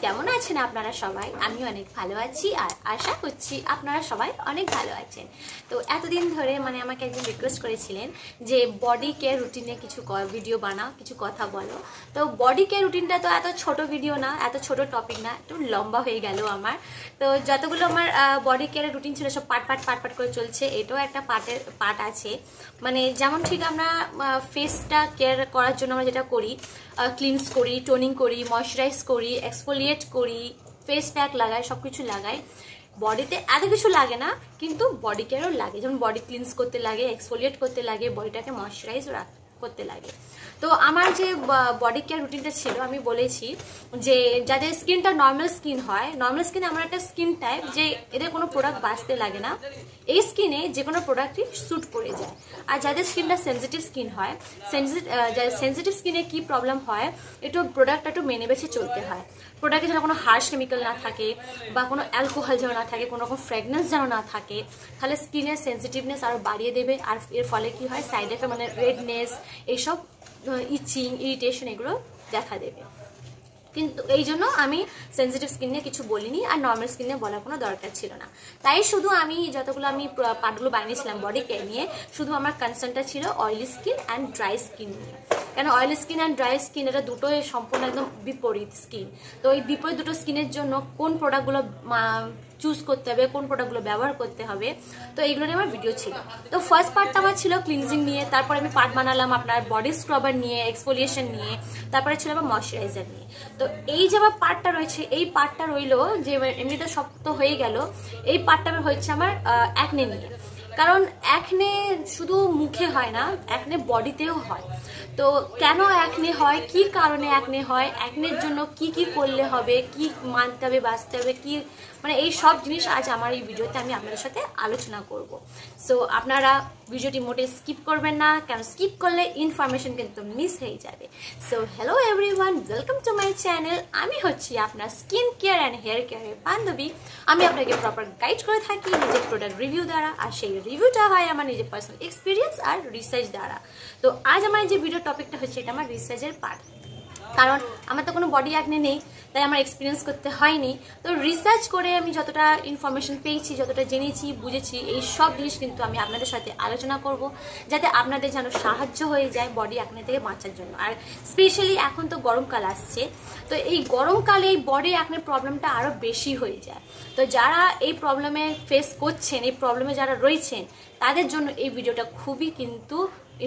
কেমন আছেন আপনারা সবাই? আমি অনেক ভালো আছি আর আশা করছি আপনারা সবাই অনেক ভালো আছেন। তো এতদিন ধরে আমাকে একজন রিকোয়েস্ট করেছিলেন যে বডি কেয়ার রুটিনে কিছু ভিডিও বানাও, কিছু কথা বলো। তো বডি কেয়ার রুটিনটা তো এত ছোট ভিডিও না, এত ছোট টপিক না, একটু লম্বা হয়ে গেল আমার। তো যতগুলো আমার বডি কেয়ারের রুটিন ছিল সব পার্ট করে চলছে। এটাও একটা পার্ট আছে। যেমন ঠিক আমরা ফেসটা কেয়ার করার জন্য আমরা যেটা করি, ক্লিনস করি, টোনিং করি, ময়শ্চারাইজ করি, এক্সফোলিয়েট করি, ফেস প্যাক লাগাই, সব কিছু লাগাই। বডিতে এত কিছু লাগে না, কিন্তু বডি কেয়ারও লাগে। যেমন বডি ক্লিনস করতে লাগে, এক্সফোলিয়েট করতে লাগে, বডিটাকে ময়শ্চারাইজ করতে লাগে। তো আমার যে বডি কেয়ার রুটিনটা ছিল, আমি বলেছি যে যাদের স্কিনটা নর্মাল স্কিন হয়, নর্মাল স্কিনে আমার একটা স্কিন টাইপ যে এদের কোনো প্রোডাক্ট বাঁচতে লাগে না, এই স্কিনে যে কোনো প্রোডাক্টই স্যুট করে যায়। আর যাদের স্কিনটা সেন্সিটিভ স্কিন হয়, সেন্সিটিভ স্কিনে কি প্রবলেম হয়, একটু প্রোডাক্টটা একটু মেনে বেছে চলতে হয়। প্রোডাক্টে যেন কোনো হার্শ কেমিক্যাল না থাকে, বা কোনো অ্যালকোহল যেন না থাকে, কোনো রকম ফ্র্যাগনেন্স যেন না থাকে, তাহলে স্কিনের সেন্সিটিভনেস আরও বাড়িয়ে দেবে। আর এর ফলে কি হয়, সাইড এফেক্ট রেডনেস, এইসব ইচিং, ইরিটেশন এগুলো দেখা দেবে। কিন্তু এই জন্য আমি সেন্সিটিভ স্কিন নিয়ে কিছু বলিনি, আর নর্মাল স্কিন নিয়ে বলার কোনো দরকার ছিল না। তাই শুধু আমি যতগুলো পার্টগুলো বানিয়েছিলাম বডি কেয়ার নিয়ে, শুধু আমার কনসার্নটা ছিল oily skin and dry skin নিয়ে। কেন oily skin and dry skin এটা দুটোই সম্পূর্ণ একদম বিপরীত স্কিন। তো এই বিপরীত দুটো স্কিনের জন্য কোন প্রোডাক্টগুলো চুজ করতে হবে, কোন প্রোডাক্টগুলো ব্যবহার করতে হবে, তো এইগুলো নিয়ে আমার ভিডিও ছিল। তো ফার্স্ট পার্টটা আমার ছিল ক্লিনজিং নিয়ে, তারপরে আমি পার্ট বানালাম আপনার বডি স্ক্রাবার নিয়ে, এক্সফোলিয়েশন নিয়ে, তারপরে ছিল আমার ময়শ্চারাইজার নিয়ে। তো এই যে আমার পার্টটা রয়েছে, এই পার্টটা রইলো যে এমনিতে সব তো হয়ে গেল, এই পার্টটা হচ্ছে আমার অ্যাকনে নিয়ে। কারণ অ্যাকনে শুধু মুখে হয় না, অ্যাকনে বডিতেও হয়। তো কেন অ্যাকনে হয়, কি কারণে অ্যাকনে হয়, অ্যাকনের জন্য কি কি করলে হবে, কি মানতে হবে, বাঁচতে হবে, কি এই সব জিনিস আজ আমার এই ভিডিওতে আমি আপনাদের সাথে আলোচনা করব। সো আপনারা ভিডিওটি মোটে স্কিপ করবেন না, কারণ স্কিপ করলে ইনফরমেশন কিন্তু মিস হয়ে যাবে। So hello everyone, welcome to my channel. আমি হচ্ছি আপনার স্কিন কেয়ার অ্যান্ড হেয়ার কেয়ারের বান্ধবী। আমি আপনাকে প্রপার গাইড করে থাকি নিজের প্রোডাক্ট রিভিউ দ্বারা, আর সেই রিভিউটা হয় আমার নিজের পার্সোনাল এক্সপিরিয়েন্স আর রিসার্চ দ্বারা। তো আজ আমার যে ভিডিও টপিকটা হচ্ছে, এটা আমার রিসার্চের পার্ট। কারণ আমার তো কোনো বডি অ্যাকনে নেই, তাই আমার এক্সপিরিয়েন্স করতে হয়নি। তো রিসার্চ করে আমি যতটা ইনফরমেশন পেয়েছি, যতটা জেনেছি, বুঝেছি, এই সব জিনিস কিন্তু আমি আপনাদের সাথে আলোচনা করব, যাতে আপনাদের যেন সাহায্য হয়ে যায় বডি অ্যাকনে থেকে বাঁচার জন্য। আর স্পেশালি এখন তো গরমকাল আসছে, তো এই গরমকালে এই বডি অ্যাকনে প্রবলেমটা আরও বেশি হয়ে যায়। তো যারা এই প্রবলেমে ফেস করছেন, এই প্রবলেমে যারা রয়েছেন, তাদের জন্য এই ভিডিওটা খুবই কিন্তু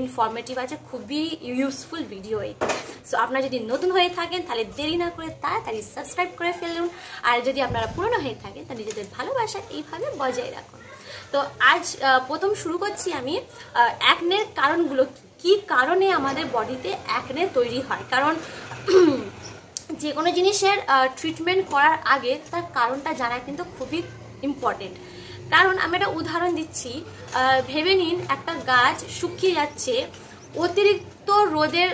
ইনফরমেটিভ আছে, খুবই ইউজফুল ভিডিও এটা। সো আপনারা যদি নতুন হয়ে থাকেন তাহলে দেরি না করে তাড়াতাড়ি সাবস্ক্রাইব করে ফেলুন, আর যদি আপনারা পুরনো হয়ে থাকেন তাহলে নিজেদের ভালোবাসা এইভাবে বজায় রাখুন। তো আজ প্রথম শুরু করছি আমি অ্যাকনের কারণগুলো, কি কারণে আমাদের বডিতে অ্যাকনে তৈরি হয়। কারণ যে কোনো জিনিসের ট্রিটমেন্ট করার আগে তার কারণটা জানা কিন্তু খুবই ইম্পর্টেন্ট। কারণ আমি একটা উদাহরণ দিচ্ছি, ভেবে নিন একটা গাছ শুকিয়ে যাচ্ছে, অতিরিক্ত রোদের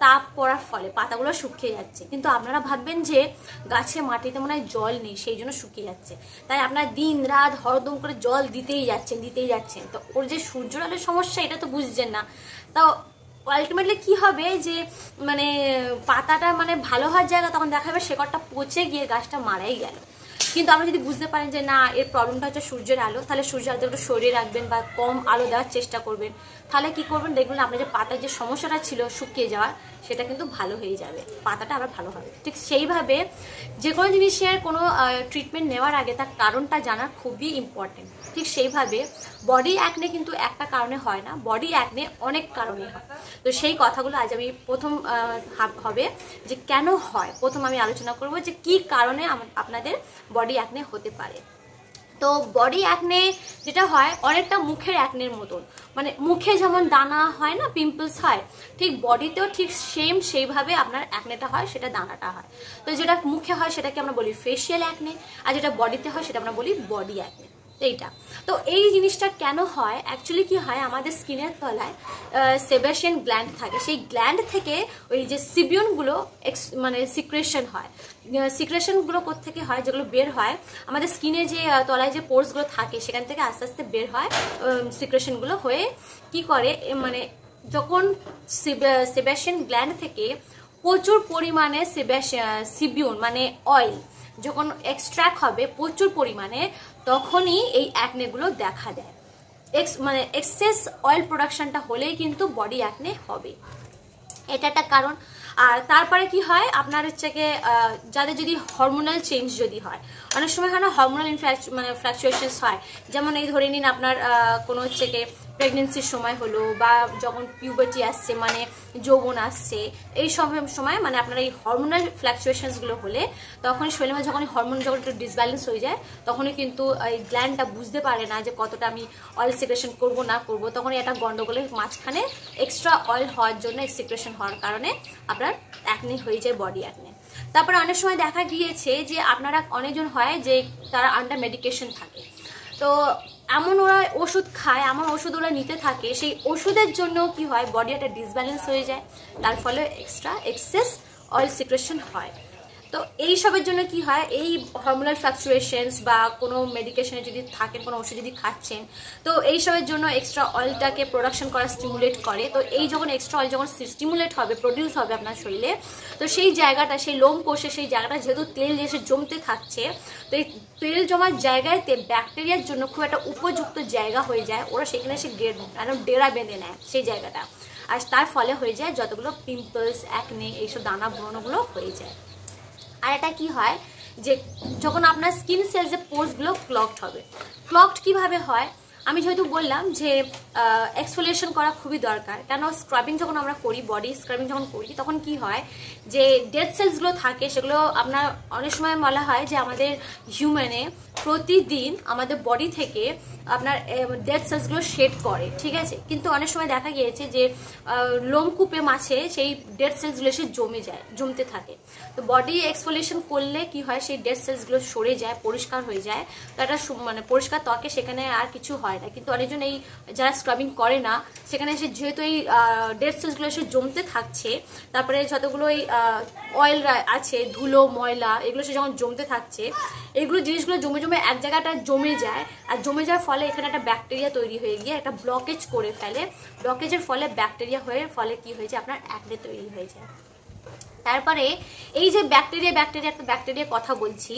তাপ পড়ার ফলে পাতাগুলো শুকিয়ে যাচ্ছে, কিন্তু আপনারা ভাববেন যে গাছে মাটিতে মনে হয় জল নেই, সেই জন্য শুকিয়ে যাচ্ছে। তাই আপনারা দিন রাত হরদম করে জল দিতেই যাচ্ছেন। তো ওর যে সূর্যের আলোর সমস্যা, এটা তো বুঝছেন না। তাও আলটিমেটলি কি হবে যে পাতাটা ভালো হওয়ার জায়গা, তখন দেখা যাবে শেকড়টা পচে গিয়ে গাছটা মারাই গেল। কিন্তু আপনি যদি বুঝতে পারেন যে না, এর প্রবলেমটা হচ্ছে সূর্যের আলো, তাহলে সূর্যের আলোটা একটু সরিয়ে রাখবেন বা কম আলো দেওয়ার চেষ্টা করবেন। তাহলে কি করবেন, দেখবেন আপনার যে পাতার যে সমস্যাটা ছিল শুকিয়ে যাওয়ার, সেটা কিন্তু ভালো হয়ে যাবে, পাতাটা আবার ভালো হবে। ঠিক সেইভাবে যে কোনো জিনিসের কোনো ট্রিটমেন্ট নেওয়ার আগে তার কারণটা জানা খুবই ইম্পর্টেন্ট। ঠিক সেইভাবে বডি অ্যাকনে কিন্তু একটা কারণে হয় না, বডি অ্যাকনে অনেক কারণে হয়। তো সেই কথাগুলো আজ আমি প্রথম হবে যে কেন হয়। প্রথম আমি আলোচনা করব যে কি কারণে আপনাদের বডি অ্যাকনে হতে পারে। তো বডি অ্যাকনে যেটা হয় অনেকটা মুখের অ্যাকনের মতন, মুখে যেমন দানা হয় না, পিম্পলস হয়, ঠিক বডিতেও ঠিক সেইভাবে আপনার অ্যাকনেটা হয়, সেটা দানাটা হয়। তো যেটা মুখে হয় সেটাকে আমরা বলি ফেশিয়াল অ্যাকনে, আর যেটা বডিতে হয় সেটা আমরা বলি বডি অ্যাকনে। এইটা তো এই জিনিসটা কেন হয়, অ্যাকচুয়ালি কি হয়, আমাদের স্কিনের তলায় সেবাসিয়ান গ্ল্যান্ড থাকে, সেই গ্ল্যান্ড থেকে ওই যে সিবিয়নগুলো সিক্রেশন হয়। সিক্রেশনগুলো কোত্থেকে হয়, যেগুলো বের হয় আমাদের স্কিনে যে তলায় যে পোর্সগুলো থাকে, সেখান থেকে আস্তে আস্তে বের হয় সিক্রেশনগুলো হয়ে কি করে, যখন সেবাসিয়ান গ্ল্যান্ড থেকে প্রচুর পরিমাণে সিবিউন মানে অয়েল যখন এক্সট্র্যাক্ট হবে প্রচুর পরিমাণে, তখনই এই অ্যাকনেগুলো দেখা দেয়। মানে এক্সেস অয়েল প্রোডাকশনটা হলেই কিন্তু বডি অ্যাকনে হবে, এটা একটা কারণ। আর তারপরে কি হয় আপনার হচ্ছে গিয়ে যাদের যদি হরমোনাল চেঞ্জ যদি হয়, অনেক সময় হয় না হরমোনাল ফ্লাকচুয়েশনস হয়, যেমন এই ধরে নিন আপনার কোনো হচ্ছে গিয়ে প্রেগনেন্সির সময় হলো বা যখন পিউবার্টি আসছে মানে যৌবন আসছে, এই সময় মানে আপনার এই হরমোনাল ফ্লাকচুয়েশনসগুলো হলে তখন শরীরে মধ্যে যখন হরমোন যখন একটু ডিসব্যালেন্স হয়ে যায়, তখনই কিন্তু এই গ্ল্যান্ডটা বুঝতে পারে না যে কতটা আমি অয়েল সিক্রেশন করব না করব, তখনই একটা গন্ডগোলের মাঝখানে এক্সট্রা অয়েল হওয়ার জন্য সিক্রেশন হওয়ার কারণে আপনার অ্যাকনে হয়ে যায়, বডি অ্যাকনে। তারপরে অনেক সময় দেখা গিয়েছে যে আপনারা অনেকজন হয় যে তারা আন্ডার মেডিকেশন থাকে, তো এমন ওরা ওষুধ খায়, এমন ওষুধ ওরা নিতে থাকে, সেই ওষুধের জন্য কি হয় বডি একটা ডিসব্যালেন্স হয়ে যায়, তার ফলে এক্সেস অয়েল সিক্রেশন হয়। তো এইসবের জন্য কি হয়, এই হরমোনাল ফ্লাকচুয়েশনস বা কোনো মেডিকেশনে যদি থাকেন, কোনো ওষুধ যদি খাচ্ছেন, তো এইসবের জন্য এক্সট্রা অয়েলটাকে প্রোডাকশন করা স্টিমুলেট করে। তো এই যখন এক্সট্রা অয়েল যখন স্টিমুলেট হবে, প্রডিউস হবে আপনার শরীরে, তো সেই জায়গাটা, সেই লোম কোষে সেই জায়গাটা যেহেতু তেল এসে জমতে থাকছে, তো এই তেল জমার জায়গায় ব্যাকটেরিয়ার জন্য খুব একটা উপযুক্ত জায়গা হয়ে যায়, ওরা সেখানে এসে ডেরা বেঁধে নেয় সেই জায়গাটা, আর তার ফলে হয়ে যায় যতগুলো পিম্পলস, অ্যাকনে, এইসব দানা ব্রণগুলো হয়ে যায়। আর এটা কি হয় যে যখন আপনার স্কিন সেলসের পোর্সগুলো ক্লগড হবে। ক্লগড কিভাবে হয়, আমি যেহেতু বললাম যে এক্সফোলিয়েশন করা খুবই দরকার, কেন স্ক্রাবিং যখন আমরা করি, বডি স্ক্রাবিং যখন করি, তখন কি হয় যে ডেড সেলসগুলো থাকে, সেগুলো আপনার অনেক সময় বলা হয় যে আমাদের হিউম্যানে প্রতিদিন আমাদের বডি থেকে আপনার ডেড সেলসগুলো শেড করে, ঠিক আছে, কিন্তু অনেক সময় দেখা গিয়েছে যে লোমকূপে মাছে সেই ডেড সেলসগুলো এসে জমতে থাকে। তো বডি এক্সফোলিয়েশন করলে কি হয়, সেই ডেড সেলসগুলো সরে যায়, পরিষ্কার হয়ে যায়, তো একটা মানে পরিষ্কার ত্বকে সেখানে আর কিছু হয় না। কিন্তু অনেকজন এই যারা স্ক্রাবিং করে না, সেখানে এসে যেহেতু এই ডেড সেলসগুলো এসে জমতে থাকছে, তারপরে যতগুলো এই অয়েল আছে, ধুলো, ময়লা, এগুলো সে যখন জমতে থাকছে, এগুলো জিনিসগুলো জমে জমে এক জায়গাটা জমে যায়, আর জমে যাওয়ার ফলে এখানে একটা ব্যাকটেরিয়া তৈরি হয়ে গিয়ে একটা ব্লকেজ করে ফেলে। ব্লকেজের ফলে ব্যাকটেরিয়া হয়ে ফলে কি হয়েছে আপনার অ্যাকনে তৈরি হয়ে যায়। তারপরে এই যে ব্যাকটেরিয়া কথা বলছি,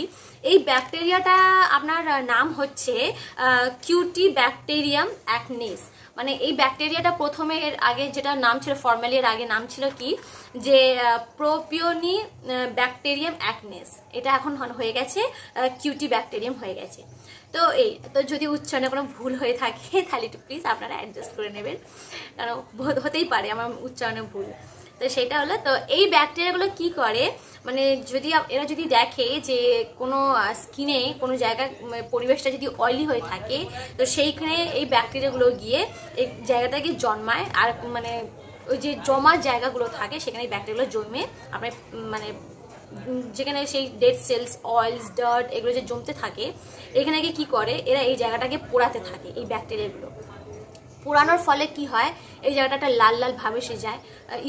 এই ব্যাকটেরিয়াটা আপনার নাম হচ্ছে কিউটি ব্যাকটেরিয়াম অ্যাকনেস। মানে এই ব্যাকটেরিয়াটা প্রথমে এর আগে যেটা নাম ছিল, ফর্মালি এর আগে নাম ছিল কি যে প্রোপিওনি ব্যাকটেরিয়াম অ্যাকনেস, এটা এখন হয়ে গেছে কিউটি ব্যাকটেরিয়াম হয়ে গেছে। তো তো যদি উচ্চারণে কোনো ভুল হয়ে থাকে তাহলে একটু প্লিজ আপনারা অ্যাডজাস্ট করে নেবেন, কারণ হতেই পারে আমার উচ্চারণে ভুল। তো সেটা হলো, তো এই ব্যাকটেরিয়াগুলো কি করে, মানে এরা যদি দেখে যে কোনো স্কিনে কোনো জায়গা পরিবেশটা যদি অয়েলি হয়ে থাকে, তো সেইখানে এই ব্যাকটেরিয়াগুলো গিয়ে এই জায়গাটাকে জন্মায়, আর মানে ওই যে জমার জায়গাগুলো থাকে সেখানে ব্যাকটেরিয়াগুলো জমে আপনার মানে যেখানে সেই ডেড সেলস, অয়েলস, ডার্ট এগুলো যে জমতে থাকে, এখানে গিয়ে কী করে এরা এই জায়গাটাকে পোড়াতে থাকে। এই ব্যাকটেরিয়াগুলো পোড়ানোর ফলে কি হয়, এই জায়গাটা একটা লাল লাল ভাব এসে যায়,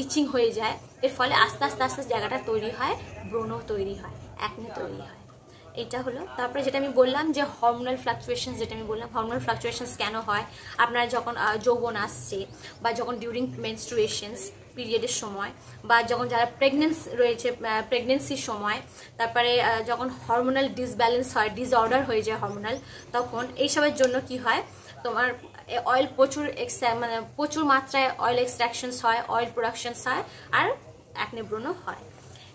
ইচিং হয়ে যায়, এর ফলে আস্তে আস্তে আস্তে জায়গাটা তৈরি হয়, ব্রণ তৈরি হয়, অ্যাকনে তৈরি হয়। এটা হলো। তারপরে যেটা আমি বললাম যে হরমোনাল ফ্লাকচুয়েশনস, যেটা আমি বললাম হরমোনাল ফ্লাকচুয়েশনস কেন হয়, আপনার যখন যৌবন আসছে বা যখন ডিউরিং মেনস্ট্রুয়েশনস পিরিয়ডের সময়, বা যখন যারা প্রেগনেন্সির সময়, তারপরে যখন হরমোনাল ডিসব্যালেন্স হয়, ডিসঅর্ডার হয়ে যায় হরমোনাল, তখন এইসবের জন্য কি হয় তোমার অয়েল প্রচুর মাত্রায় অয়েল এক্সট্রাকশনস হয়, অয়েল প্রোডাকশনস হয়, আর অ্যাকনে ব্রণ হয়।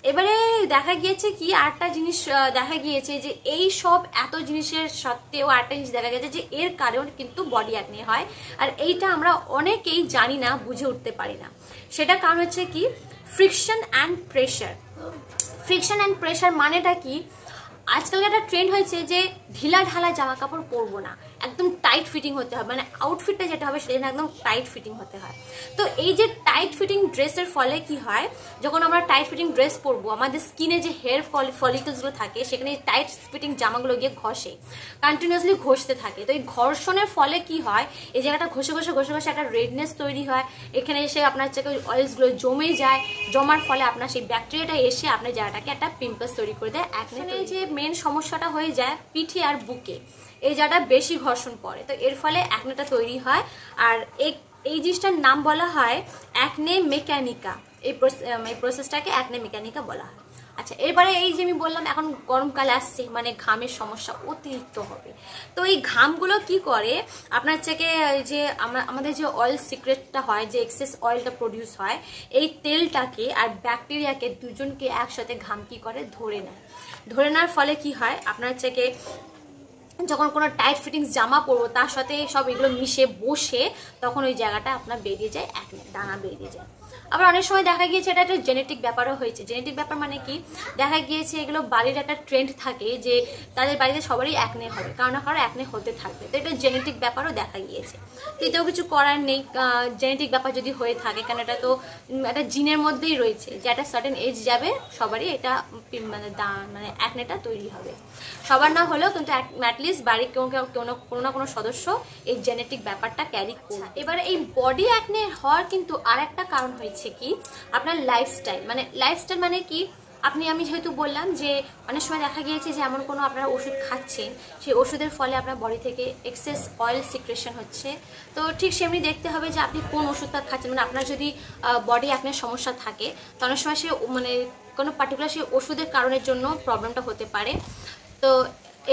এবারে দেখা গিয়েছে কি আরেকটা জিনিস দেখা গিয়েছে যে এই সব এত জিনিসের সত্ত্বেও আরেকটা জিনিস দেখা গেছে যে এর কারণ কিন্তু বডি অ্যাকনে হয়, আর এইটা আমরা অনেকেই জানি না, বুঝে উঠতে পারি না। সেটা কারণ হচ্ছে কি friction and pressure. Friction and pressure মানেটা কি, আজকাল একটা ট্রেন্ড হয়েছে যে ঢিলা ঢালা জামা কাপড় পরবো না, একদম টাইট ফিটিং হতে হবে, মানে আউটফিটটা যেটা হবে সেটা একদম টাইট ফিটিং হতে হয়। তো এই যে টাইট ফিটিং ড্রেসের ফলে কি হয়, যখন আমরা টাইট ফিটিং ড্রেস পরবো, আমাদের স্কিনে যে হেয়ার ফলিকলসগুলো থাকে সেখানে টাইট ফিটিং জামাগুলো গিয়ে ঘষে, কন্টিনিউয়াসলি ঘষতে থাকে। তো এই ঘর্ষণের ফলে কি হয়, এই জায়গাটা ঘষে ঘষে ঘষে ঘষে একটা রেডনেস তৈরি হয়, এখানে এসে আপনার অয়েলসগুলো জমে যায়, জমার ফলে আপনার সেই ব্যাকটেরিয়াটা এসে আপনার জায়গাটাকে একটা পিম্পলস তৈরি করে দেয়, অ্যাকনে। যে মেন সমস্যাটা হয়ে যায় পিঠে আর বুকে, এই জায়গাটা বেশি ঘর্ষণ পড়ে, তো এর ফলে অ্যাকনেটা তৈরি হয়। আর এই জিনিসটার নাম বলা হয় অ্যাকনে মেকানিকা। এই প্রসেসটাকে অ্যাকনে মেকানিকা বলা হয়। আচ্ছা, এরপরে এই যে আমি বললাম এখন গরমকালে আসছে, মানে ঘামের সমস্যা অতিরিক্ত হবে। তো এই ঘামগুলো কি করে, আপনার থেকে যে আমাদের যে অয়েল সিক্রেটটা হয়, যে এক্সেস অয়েলটা প্রডিউস হয়, এই তেলটাকে আর ব্যাকটেরিয়াকে দুজনকে একসাথে ঘাম কি করে ধরে নেয়। ধরে নেওয়ার ফলে কি হয়, আপনার থেকে যখন কোনো টাইট ফিটিংস জামা পরবো তার সাথে সব এগুলো মিশে বসে তখন ওই জায়গাটা আপনার বেরিয়ে যায়, একনে দানা বেরিয়ে যায়। আবার অনেক সময় দেখা গিয়েছে এটা একটা জেনেটিক ব্যাপারও হয়েছে। জেনেটিক ব্যাপার মানে কি, দেখা গিয়েছে এগুলো বাড়ির একটা ট্রেন্ড থাকে যে তাদের বাড়িতে সবারই একনে হবে, কারণ না কারো একনে হতে থাকবে। তো এটা জেনেটিক ব্যাপারও দেখা গিয়েছে। তো এতেও কিছু করার নেই, জেনেটিক ব্যাপার যদি হয়ে থাকে, কারণ এটা তো একটা জিনের মধ্যেই রয়েছে যে একটা সার্টেন এজ যাবে সবারই এটা মানে একনেটা তৈরি হবে। সবার না হলেও কিন্তু অ্যাটলিস্ট বাড়ির কোনো না কোনো সদস্য এই জেনেটিক ব্যাপারটা ক্যারি করে। এবারে এই বডি অ্যাকনে হওয়ার কিন্তু আর একটা কারণ হয়েছে কি, আপনার লাইফস্টাইল। মানে লাইফস্টাইল মানে কি, আমি যেহেতু বললাম যে অনেক সময় দেখা গিয়েছে যে এমন কোনো আপনারা ওষুধ খাচ্ছেন, সেই ওষুধের ফলে আপনার বডি থেকে এক্সেস অয়েল সিক্রেশন হচ্ছে। তো ঠিক সেমনি দেখতে হবে যে আপনি কোন ওষুধটা খাচ্ছেন। মানে আপনার যদি বডি অ্যাকনের সমস্যা থাকে, তো অনেক সময় সে মানে কোনো পার্টিকুলার সেই ওষুধের কারণের জন্য প্রবলেমটা হতে পারে। তো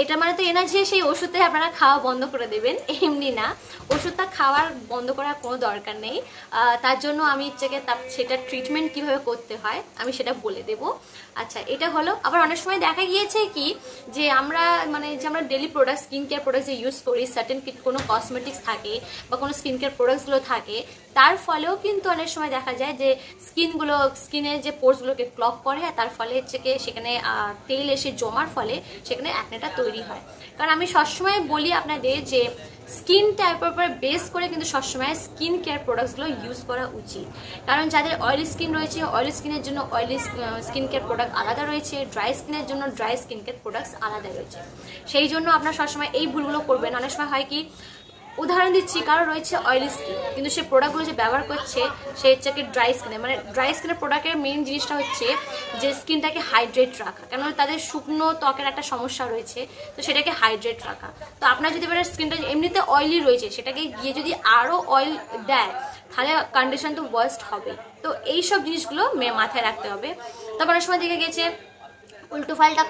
এটা মানে তো এনা যে সেই ওষুধে আপনারা খাওয়া বন্ধ করে দেবেন, এমনি না। ওষুধটা খাওয়ার বন্ধ করার কোনো দরকার নেই। তার জন্য আমি সেটা ট্রিটমেন্ট কিভাবে করতে হয় আমি সেটা বলে দেব। আচ্ছা, এটা হলো। আবার অনেক সময় দেখা গিয়েছে কি যে আমরা daily product, skin care product যে ইউজ করি, সার্টেন কোনো কসমেটিক্স থাকে বা কোনো স্কিন কেয়ার প্রোডাক্টসগুলো থাকে, তার ফলেও কিন্তু অনেক সময় দেখা যায় যে স্কিনের যে পোর্সগুলোকে ক্লগ করে, তার ফলে সেখানে তেল এসে জমার ফলে সেখানে অ্যাকনেটা তৈরি হয়। কারণ আমি সবসময় বলি আপনাদের যে স্কিন টাইপের উপর বেস করে কিন্তু সবসময় স্কিন কেয়ার প্রোডাক্টসগুলো ইউজ করা উচিত। কারণ যাদের অয়েলি স্কিন রয়েছে, অয়েলি স্কিনের জন্য অয়েলি স্কিন কেয়ার প্রোডাক্ট আলাদা রয়েছে, ড্রাই স্কিনের জন্য ড্রাই স্কিন কেয়ার প্রোডাক্টস আলাদা রয়েছে। সেই জন্য আপনারা সবসময় এই ভুলগুলো করবেন। অনেক সময় হয় কি, উদাহরণ দিচ্ছি, কারো রয়েছে অয়েলি স্কিন কিন্তু সে প্রোডাক্টগুলো যে ব্যবহার করছে সে হচ্ছে কি ড্রাই স্কিনে। মানে ড্রাই স্কিনের প্রোডাক্টের মেইন জিনিসটা হচ্ছে যে স্কিনটাকে হাইড্রেট রাখা, কেন তাদের শুকনো ত্বকের একটা সমস্যা রয়েছে, তো সেটাকে হাইড্রেট রাখা। তো আপনার যদি এবার স্কিনটা এমনিতে অয়েলি রয়েছে, সেটাকে গিয়ে যদি আরও অয়েল দেয় তাহলে কন্ডিশন তো ওয়ার্স্ট হবে। তো এইসব জিনিসগুলো মাথায় রাখতে হবে। তারপর অনেক সময় দেখে গেছে উল্টো পাল্টা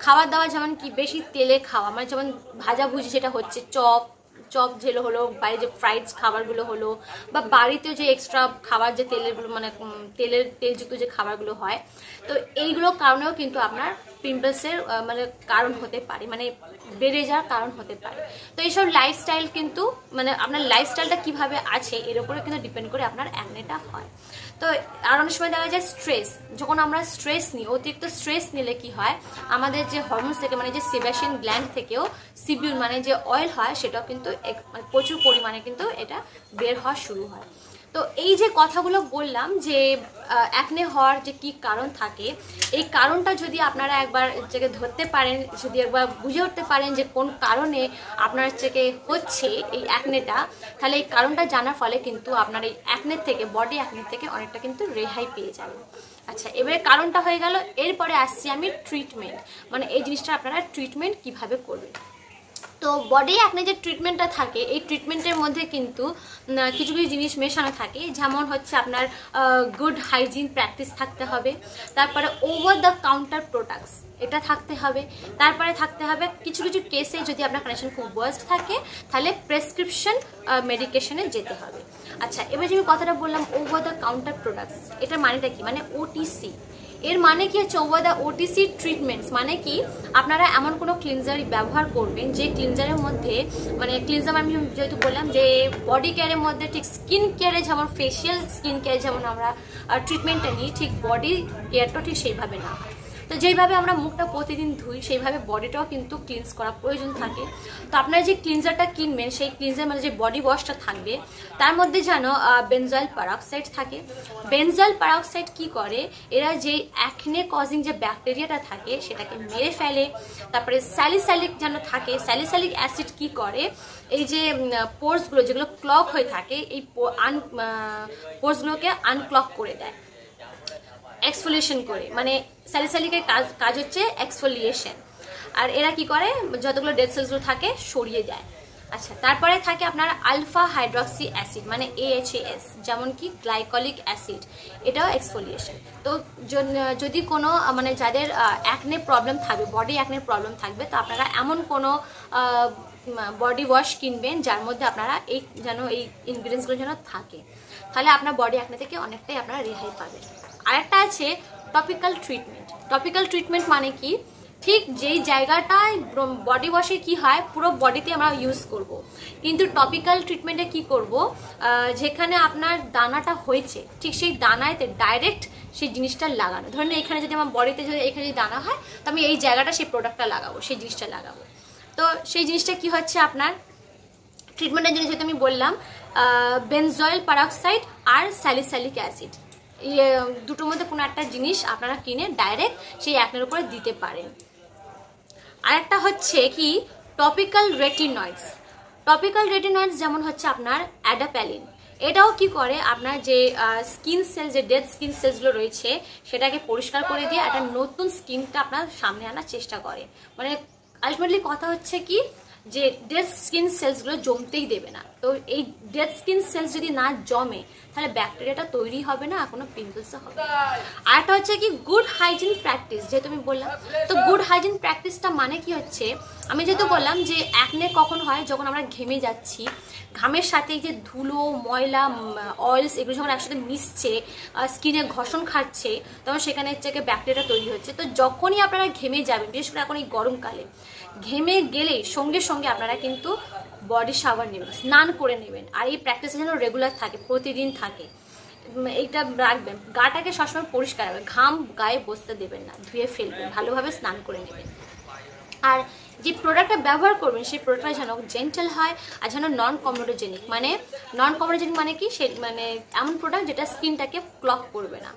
খাবার দাওয়া, যেমন কি বেশি তেলে খাওয়া, মানে যেমন ভাজাভুজি যেটা হচ্ছে, চপ যেগুলো হলো, বাইরে যে ফ্রাইড খাবারগুলো হলো, বা বাড়িতে যে এক্সট্রা খাবার যে তেলগুলো মানে তেলযুক্ত যে খাবারগুলো হয়, তো এইগুলোর কারণেও কিন্তু আপনার পিম্পলসের মানে কারণ হতে পারে, মানে বেড়ে যাওয়ার কারণ হতে পারে। তো এইসব লাইফস্টাইল কিন্তু মানে আপনার লাইফস্টাইলটা কিভাবে আছে এর উপরে কিন্তু ডিপেন্ড করে আপনার অ্যাকনেটা হয়। তো আর অনেক সময় দেখা যায় স্ট্রেস, যখন আমরা স্ট্রেস নিই, অতিরিক্ত স্ট্রেস নিলে কি হয়, আমাদের যে হরমোনস থেকে মানে যে সেবাসিয়ান গ্ল্যান্ড থেকেও সিবিউল মানে যে অয়েল হয় সেটাও কিন্তু প্রচুর পরিমাণে কিন্তু এটা বের হওয়া শুরু হয়। তো এই যে কথাগুলো বললাম যে অ্যাকনে হওয়ার যে কি কারণ থাকে, এই কারণটা যদি আপনারা একবার ধরতে পারেন, যদি একবার বুঝে উঠতে পারেন যে কোন কারণে আপনার হচ্ছে এই অ্যাকনেটা, তাহলে এই কারণটা জানার ফলে কিন্তু আপনার এই অ্যাকনের থেকে, বডি অ্যাকনের থেকে অনেকটা কিন্তু রেহাই পেয়ে যাবেন। আচ্ছা, এবারে কারণটা হয়ে গেল। এরপরে আসছি আমি ট্রিটমেন্ট, মানে এই জিনিসটা আপনারা ট্রিটমেন্ট কিভাবে করবেন। তো বডি অ্যাকনে যে ট্রিটমেন্টটা থাকে, এই ট্রিটমেন্টের মধ্যে কিন্তু কিছু কিছু জিনিস মেশানো থাকে, যেমন হচ্ছে আপনার গুড হাইজিন প্র্যাকটিস থাকতে হবে, তারপরে ওভার দ্য কাউন্টার প্রোডাক্টস এটা থাকতে হবে, তারপরে থাকতে হবে কিছু কিছু কেসে যদি আপনার কন্ডিশন খুব ওয়ার্স্ট থাকে তাহলে প্রেসক্রিপশন মেডিকেশনে যেতে হবে। আচ্ছা, এবার যে আমি কথাটা বললাম ওভার দ্য কাউন্টার প্রোডাক্টস, এটার মানেটা কি, মানে ওটিসি। এর মানে কি হচ্ছে ওভার দ্য ওটিসি ট্রিটমেন্টস, মানে কি আপনারা এমন কোনো ক্লিনজার ব্যবহার করবেন যে ক্লিনজারের মধ্যে, মানে ক্লিনজার আমি যেহেতু বললাম যে বডি কেয়ারের মধ্যে ঠিক স্কিন কেয়ারে যেমন ফেশিয়াল স্কিন কেয়ার যেমন আমরা ট্রিটমেন্টটা নিই, ঠিক বডি কেয়ারটাও ঠিক সেইভাবে না হয়। তো যেইভাবে আমরা মুখটা প্রতিদিন ধুই সেইভাবে বডিটাও কিন্তু ক্লিনস করা প্রয়োজন থাকে। তো আপনারা যে ক্লিনজারটা কিনবেন সেই ক্লিনজার মানে যে বডি ওয়াশটা থাকবে তার মধ্যে যেন বেনজয়েল পারঅক্সাইড থাকে। বেনজয়েল পারঅক্সাইড কি করে, এরা যে অ্যাকনে কজিং যে ব্যাকটেরিয়াটা থাকে সেটাকে মেরে ফেলে। তারপরে স্যালিসাইলিক যেন থাকে, স্যালিসাইলিক অ্যাসিড কি করে, এই যে পোর্সগুলো যেগুলো ক্লগ হয়ে থাকে এই পোর্সগুলোকে আনক্লগ করে দেয় এক্সফোলিয়েশন করে। মানে স্যালিসাইলিকের কাজ হচ্ছে এক্সফোলিয়েশন, আর এরা কি করে যতগুলো ডেড সেলসগুলো থাকে সরিয়ে দেয়। আচ্ছা, তারপরে থাকে আপনার আলফা হাইড্রক্সি অ্যাসিড মানে AHAS, যেমন কি গ্লাইকলিক অ্যাসিড, এটাও এক্সফোলিয়েশন। তো যদি কোনো মানে যাদের অ্যাকনে প্রবলেম থাকবে, বডি অ্যাকনে প্রবলেম থাকবে, তো আপনারা এমন কোনো বডি ওয়াশ কিনবেন যার মধ্যে আপনারা এই ইনগ্রিডিয়েন্টসগুলো যেন থাকে, তাহলে আপনার বডি অ্যাকনে থেকে অনেকটাই আপনারা রেহাই পাবেন। আরেকটা আছে টপিক্যাল ট্রিটমেন্ট। টপিক্যাল ট্রিটমেন্ট মানে কি, ঠিক যেই জায়গাটায় বডি ওয়াশে কি হয় পুরো বডিতে আমরা ইউজ করব, কিন্তু টপিক্যাল ট্রিটমেন্টে কি করব, যেখানে আপনার দানাটা হয়েছে ঠিক সেই দানাতে ডাইরেক্ট সেই জিনিসটা লাগানো। ধরুন এখানে যদি আমার বডিতে যদি এখানে যদি দানা হয়, তো আমি এই জায়গাটা সেই প্রোডাক্টটা লাগাবো, সেই জিনিসটা লাগাবো। তো সেই জিনিসটা কি হচ্ছে আপনার ট্রিটমেন্টের জিনিস যেটা আমি বললাম, বেনজয়েল পারক্সাইড আর স্যালিসাইলিক অ্যাসিড, দুটোর মধ্যে কোনো একটা জিনিস আপনারা কিনে ডাইরেক্ট সেই অ্যাকনের উপরে দিতে পারেন। আরেকটা হচ্ছে কি টপিক্যাল রেটিনয়েডস। টপিক্যাল রেটিনয়েডস যেমন হচ্ছে আপনার অ্যাডাপ্যালিন, এটাও কি করে আপনার যে স্কিন সেলস, যে ডেড স্কিন সেলসগুলো রয়েছে সেটাকে পরিষ্কার করে দিয়ে একটা নতুন স্কিনটা আপনার সামনে আনার চেষ্টা করে। মানে আলটিমেটলি কথা হচ্ছে কি যে ডেড স্কিন সেলসগুলো জমতেই দেবে না। তো এই ডেড স্কিন সেলস যদি না জমে তাহলে ব্যাকটেরিয়াটা তৈরি হবে না, কোনো পিম্পলসও হবে না। আর একটা হচ্ছে কি গুড হাইজিন প্র্যাকটিস, যেহেতু আমি বললাম। তো গুড হাইজিন প্র্যাকটিসটা মানে কি হচ্ছে, আমি যেহেতু বললাম যে অ্যাকনে কখন হয়, যখন আমরা ঘেমে যাচ্ছি, ঘামের সাথে যে ধুলো ময়লা অয়েলস এগুলো যখন একসাথে মিশছে, স্কিনে ঘষণ খাচ্ছে, তখন সেখানে হচ্ছে ব্যাকটেরিয়া তৈরি হচ্ছে। তো যখনই আপনারা ঘেমে যাবেন, বিশেষ করে এখন এই গরমকালে ঘেমে গেলেই সঙ্গে সঙ্গে আপনারা কিন্তু বডি শাওয়ার নেবেন, স্নান করে নেবেন। আর এই প্র্যাকটিসটা যেন রেগুলার থাকে, প্রতিদিন থাকে, এইটা রাখবেন। গাটাকে সবসময় পরিষ্কার রাখবেন, ঘাম গায়ে বসতে দেবেন না, ধুয়ে ফেলবেন, ভালোভাবে স্নান করে নেবেন। আর যে প্রোডাক্টটা ব্যবহার করবেন সেই প্রোডাক্টটা যেন জেন্টাল হয় আর যেন নন কমোডোজেনিক। মানে নন কমোডোজেনিক মানে কি, সে মানে এমন প্রোডাক্ট যেটা স্কিনটাকে ক্লগ করবে না,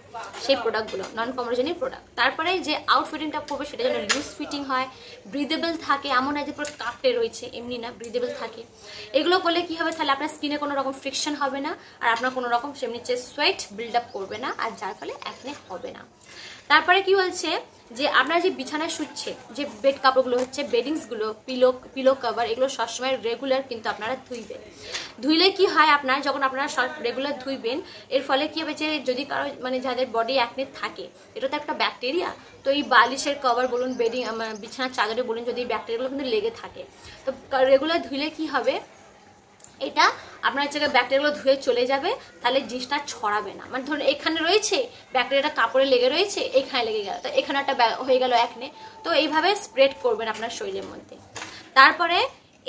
সেই প্রোডাক্টগুলো নন কমোডোজেনিক প্রোডাক্ট। তারপরে যে আউটফিটিংটা করবে সেটা যেন লুজ ফিটিং হয়, ব্রিদেবল থাকে, এমন না যে পুরো কাপড়ে রয়েছে, এমনি না, ব্রিদেবল থাকে। এগুলো করলে কি হবে, তাহলে আপনার স্কিনে কোনো রকম ফ্রিকশন হবে না, আর আপনার কোনো রকম সেমনি সোয়েট বিল্ড আপ করবে না, আর যার ফলে অ্যাকনে হবে না। তারপরে কি বলছে যে আপনার যে বিছানায় শুচ্ছে যে বেড কাপড়গুলো হচ্ছে, বেডিংসগুলো, পিলো কভার, এগুলো সবসময় রেগুলার কিন্তু আপনারা ধুইবেন। ধুইলে কি হয়, আপনার যখন আপনারা রেগুলার ধুইবেন, এর ফলে কি হবে যে যদি কারো মানে যাদের বডি অ্যাকনে থাকে, এটা তো একটা ব্যাকটেরিয়া, তো এই বালিশের কভার বলুন, বেডিং বিছানার চাদরে বলুন, যদি এই ব্যাকটেরিয়াগুলো কিন্তু লেগে থাকে, তো রেগুলার ধুইলে কি হবে, এটা আপনার হচ্ছে ব্যাকটেরিয়াগুলো ধুয়ে চলে যাবে, তাহলে জিনিসটা ছড়াবে না। মানে ধরুন এখানে রয়েছে ব্যাকটেরিয়াটা, কাপড়ে লেগে রয়েছে, এখানে লেগে গেল, তো এখানে একটা হয়ে গেল অ্যাকনে, তো এইভাবে স্প্রেড করবেন আপনার শরীরের মধ্যে। তারপরে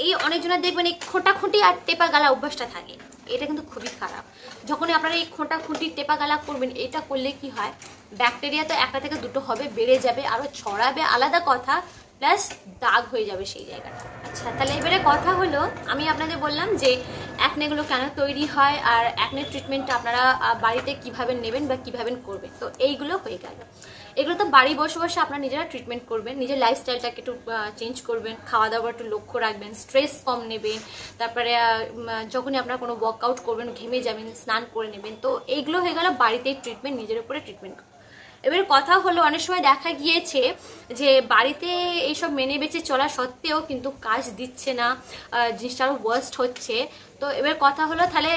এই অনেকজনের দেখবেন এই খোঁটাখুঁটি আর টেপা গালা অভ্যাসটা থাকে, এটা কিন্তু খুবই খারাপ। যখনই আপনারা এই খোঁটাখুঁটি টেপা গালা করবেন, এটা করলে কি হয়, ব্যাকটেরিয়া তো একটা থেকে দুটো হবে, বেড়ে যাবে, আরও ছড়াবে আলাদা কথা, প্লাস দাগ হয়ে যাবে সেই জায়গাটা। আচ্ছা, তাহলে এবারে কথা হলো, আমি আপনাদের বললাম যে অ্যাকনেগুলো কেন তৈরি হয় আর অ্যাকনে ট্রিটমেন্টটা আপনারা বাড়িতে কিভাবে নেবেন বা কিভাবে করবেন। তো এইগুলো হয়ে গেল। এগুলো তো বাড়ি বসে বসে আপনারা নিজেরা ট্রিটমেন্ট করবেন, নিজের লাইফস্টাইলটাকে একটু চেঞ্জ করবেন, খাওয়া দাওয়ার একটু লক্ষ্য রাখবেন, স্ট্রেস কম নেবেন, তারপরে যখনই আপনারা কোনো ওয়ার্কআউট করবেন, ঘেমে যাবেন, স্নান করে নেবেন। তো এইগুলো হয়ে গেল বাড়িতেই ট্রিটমেন্ট, নিজের উপরে ট্রিটমেন্ট। এবার কথা হলো, অনেক সময় দেখা গিয়েছে যে বাড়িতে এইসব মেনে বেঁচে চলা সত্ত্বেও কিন্তু কাজ দিচ্ছে না, জিনিসটা আরও ওয়ার্স্ট হচ্ছে। তো এবার কথা হলো, তাহলে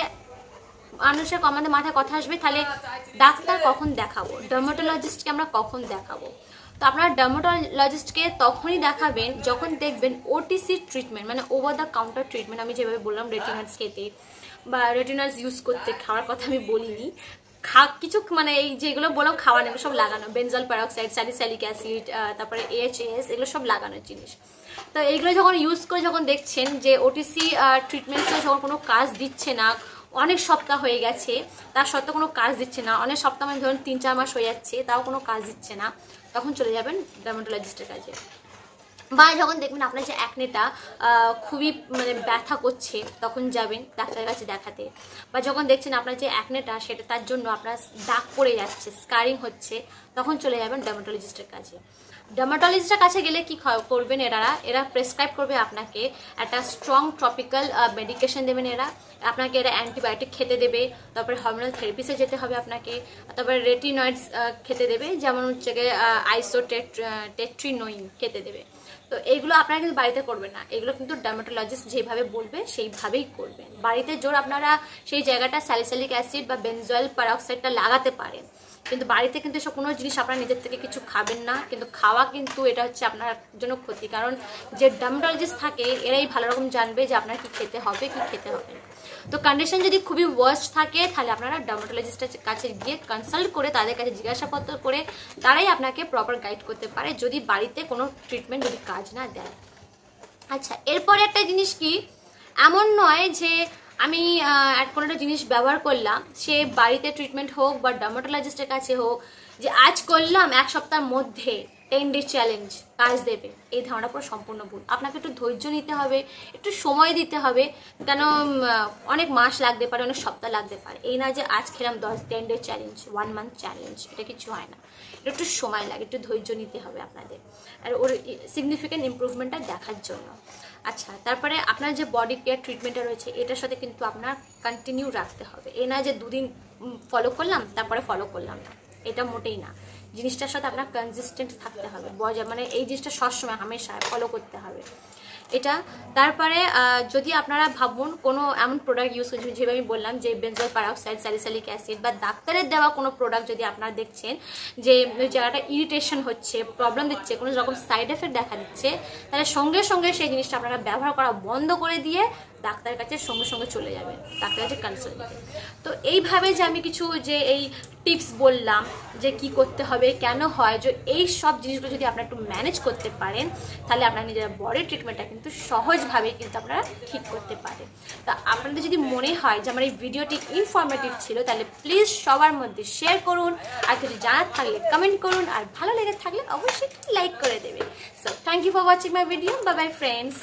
মানুষের আমাদের মাথায় কথা আসবে, তাহলে ডাক্তার কখন দেখাবো, ডার্মাটোলজিস্টকে আমরা কখন দেখাবো। তো আপনারা ডার্মাটোলজিস্টকে তখনই দেখাবেন যখন দেখবেন ওটিসি ট্রিটমেন্ট, মানে ওভার দ্য কাউন্টার ট্রিটমেন্ট। আমি যেভাবে বললাম রেটিনয়েডস খেতে বা রেটিনয়েডস ইউজ করতে, খাওয়ার কথা আমি বলিনি, কিছু মানে এই যেগুলো বললাম খাওয়া নেবে সব লাগানো, বেনজল পারক্সাইড, স্যালিসাইলিক অ্যাসিড, তারপরে AHAS, এগুলো সব লাগানোর জিনিস। তো এইগুলো যখন ইউজ করে যখন দেখছেন যে ওটিসি ট্রিটমেন্টে যখন কোনো কাজ দিচ্ছে না, অনেক সপ্তাহ হয়ে গেছে তার সত্ত্বেও কোনো কাজ দিচ্ছে না, অনেক সপ্তাহ মানে ধরুন 3-4 মাস হয়ে যাচ্ছে তাও কোনো কাজ দিচ্ছে না, তখন চলে যাবেন ডার্মাটোলজিস্টের কাছে। বা যখন দেখবেন আপনার যে অ্যাকনেটা খুবই মানে ব্যথা করছে, তখন যাবেন ডাক্তারের কাছে দেখাতে। বা যখন দেখছেন আপনার যে অ্যাকনেটা সেটা তার জন্য আপনার দাগ পড়ে যাচ্ছে, স্কারিং হচ্ছে, তখন চলে যাবেন ডার্মাটোলজিস্টের কাছে। ডার্মাটোলজিস্টের কাছে গেলে কি করবেন এরা প্রেসক্রাইব করবে আপনাকে একটা স্ট্রং ট্রপিক্যাল মেডিকেশন দেবেন, আপনাকে এরা অ্যান্টিবায়োটিক খেতে দেবে, তারপরে হরমোনাল থেরাপিসে যেতে হবে আপনাকে, তারপরে রেটিনয়েডস খেতে দেবে, যেমন হচ্ছে গিয়ে আইসোটেট্রিনোইন খেতে দেবে। তো এইগুলো আপনারা কিন্তু বাড়িতে করবেন না, এগুলো কিন্তু ডার্মাটোলজিস্ট যেভাবে বলবে সেইভাবেই করবেন। বাড়িতে জোর আপনারা সেই জায়গাটা স্যালিসাইলিক অ্যাসিড বা বেনজয়েল পারঅক্সাইডটা লাগাতে পারেন, কিন্তু বাড়িতে কিন্তু এসব কোনো জিনিস আপনারা নিজের থেকে কিছু খাবেন না, কিন্তু খাওয়া কিন্তু এটা হচ্ছে আপনার জন্য ক্ষতি। কারণ যে ডার্মাটোলজিস্ট থাকে এরাই ভালো রকম জানবে যে আপনার কি খেতে হবে কি খেতে হবে না। তো কন্ডিশন যদি খুবই ওয়ার্স্ট থাকে তাহলে আপনারা ডার্মাটোলজিস্টের কাছে গিয়ে কনসাল্ট করে তাদের কাছে জিজ্ঞাসাপত্র করে তারাই আপনাকে প্রপার গাইড করতে পারে, যদি বাড়িতে কোনো ট্রিটমেন্ট যদি কাজ না দেয়। আচ্ছা, এরপরে একটা জিনিস কি, এমন নয় যে আমি কোনো একটা জিনিস ব্যবহার করলাম, সে বাড়িতে ট্রিটমেন্ট হোক বা ডার্মাটোলজিস্টের কাছে হোক, যে আজ করলাম 1 সপ্তাহের মধ্যে 10 ডে চ্যালেঞ্জ কাজ দেবে, এই ধারণা পুরো সম্পূর্ণ ভুল। আপনাকে একটু ধৈর্য নিতে হবে, একটু সময় দিতে হবে, কেন অনেক মাস লাগতে পারে, অনেক সপ্তাহ লাগতে পারে। এই না যে আজ খেলাম 10 ডে চ্যালেঞ্জ, 1 মান্থ চ্যালেঞ্জ, এটা কিছু হয় না। এটা একটু সময় লাগে, একটু ধৈর্য নিতে হবে আপনাদের, আর ওর সিগনিফিক্যান্ট ইম্প্রুভমেন্টটা দেখার জন্য। আচ্ছা, তারপরে আপনার যে বডি কেয়ার ট্রিটমেন্টটা রয়েছে এটার সাথে কিন্তু আপনার কন্টিনিউ রাখতে হবে। এই না যে 2 দিন ফলো করলাম তারপরে ফলো করলাম না, এটা মোটেই না। জিনিসটার সাথে আপনার কনসিস্টেন্ট থাকতে হবে, মানে এই জিনিসটা সবসময় হামেশা ফলো করতে হবে এটা। তারপরে যদি আপনারা ভাবুন কোনো এমন প্রোডাক্ট ইউজ করছেন, যেভাবে আমি বললাম যে বেনজয়েল পারঅক্সাইড, স্যালিসাইলিক অ্যাসিড বা ডাক্তারের দেওয়া কোনো প্রোডাক্ট যদি আপনারা দেখছেন যে ওই জায়গাটা ইরিটেশন হচ্ছে, প্রবলেম দিচ্ছে, কোনো রকম সাইড এফেক্ট দেখা দিচ্ছে, তাহলে সঙ্গে সঙ্গে সেই জিনিসটা আপনারা ব্যবহার করা বন্ধ করে দিয়ে ডাক্তারের কাছে সঙ্গে সঙ্গে চলে যাবেন, ডাক্তারের কাছে কনসাল্ট দিতে। তো এইভাবে যে আমি কিছু যে এই টিপস বললাম যে কি করতে হবে, কেন হয়, যে এই সব জিনিসগুলো যদি আপনারা একটু ম্যানেজ করতে পারেন তাহলে আপনার নিজের বডি ট্রিটমেন্টটা কিন্তু সহজভাবে কিন্তু আপনারা ঠিক করতে পারেন। তা আপনাদের যদি মনে হয় যে আমার এই ভিডিওটি ইনফরমেটিভ ছিল তাহলে প্লিজ সবার মধ্যে শেয়ার করুন, আর কিছু জানার থাকলে কমেন্ট করুন, আর ভালো লেগে থাকলে অবশ্যই লাইক করে দেবেন। So thank you for watching my video, bye bye friends.